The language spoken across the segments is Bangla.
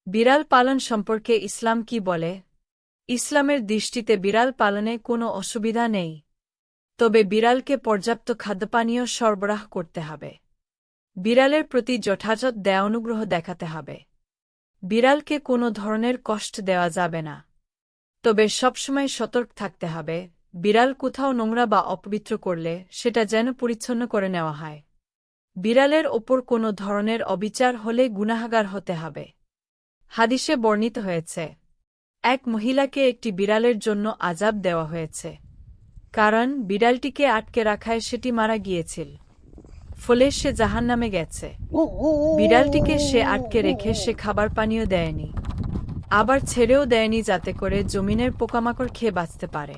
বিড়াল পালন সম্পর্কে ইসলাম কি বলে? ইসলামের দৃষ্টিতে বিড়াল পালনে কোনো অসুবিধা নেই। তবে বিড়ালকে পর্যাপ্ত খাদ্যপানীয় সরবরাহ করতে হবে। বিড়ালের প্রতি যথাযথ দয়ানুগ্রহ দেখাতে হবে। বিড়ালকে কোনো ধরনের কষ্ট দেওয়া যাবে না। তবে সবসময় সতর্ক থাকতে হবে, বিড়াল কোথাও নোংরা বা অপবিত্র করলে সেটা যেন পরিচ্ছন্ন করে নেওয়া হয়। বিড়ালের ওপর কোনো ধরনের অবিচার হলে গুনাহগার হতে হবে। হাদিসে বর্ণিত হয়েছে, এক মহিলাকে একটি বিড়ালের জন্য আযাব দেওয়া হয়েছে, কারণ বিড়ালটিকে আটকে রাখায় সেটি মারা গিয়েছিল। ফলে সে জাহান্নামে গেছে। বিড়ালটিকে সে আটকে রেখে সে খাবার পানীয় দেয়নি, আবার ছেড়েও দেয়নি যাতে করে জমিনের পোকামাকড় খেয়ে বাঁচতে পারে।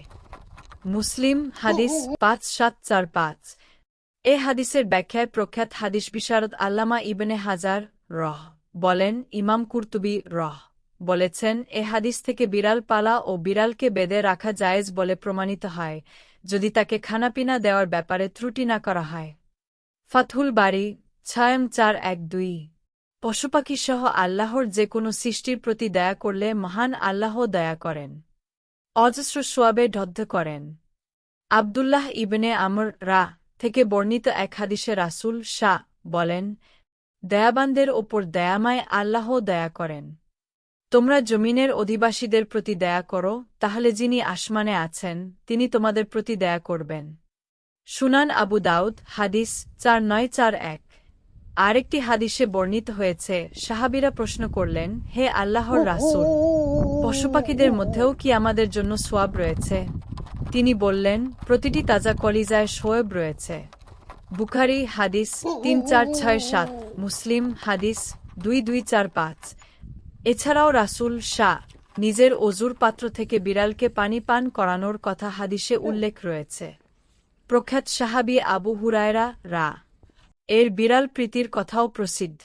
মুসলিম হাদিস 5745। এ হাদিসের ব্যাখ্যায় প্রখ্যাত হাদিস বিশারদ আল্লামা ইবনে হাজার রহ বলেন, ইমাম কুরতুবী রহ বলেছেন, এ হাদিস থেকে বিড়াল পালা ও বিড়ালকে বেঁধে রাখা জায়েজ বলে প্রমাণিত হয়, যদি তাকে খানাপিনা দেওয়ার ব্যাপারে ত্রুটি না করা হয়। ফাতহুল বারী 6412। পশুপাখিসহ আল্লাহর যে কোনো সৃষ্টির প্রতি দয়া করলে মহান আল্লাহ দয়া করেন, অজস্র সোয়াবে ধদ্ধ করেন। আবদুল্লাহ ইবনে আমর থেকে বর্ণিত এক হাদিসে রাসূল বলেন, দয়াবানদের ওপর দয়াময় আল্লাহ দয়া করেন। তোমরা জমিনের অধিবাসীদের প্রতি দয়া করো, তাহলে যিনি আসমানে আছেন তিনি তোমাদের প্রতি দয়া করবেন। সুনান আবু দাউদ হাদিস 4941। আরেকটি হাদিসে বর্ণিত হয়েছে, সাহাবীরা প্রশ্ন করলেন, হে আল্লাহর রাসূল, পশুপাখিদের মধ্যেও কি আমাদের জন্য সোয়াব রয়েছে? তিনি বললেন, প্রতিটি তাজা কলিজায় সোয়াব রয়েছে। বুখারী হাদিস 3467, মুসলিম হাদিস 2245। এছাড়াও রাসূল নিজের অজুর পাত্র থেকে বিড়ালকে পানি পান করানোর কথা হাদিসে উল্লেখ রয়েছে। প্রখ্যাত সাহাবী আবু হুরায়রা এর বিড়াল প্রীতির কথাও প্রসিদ্ধ।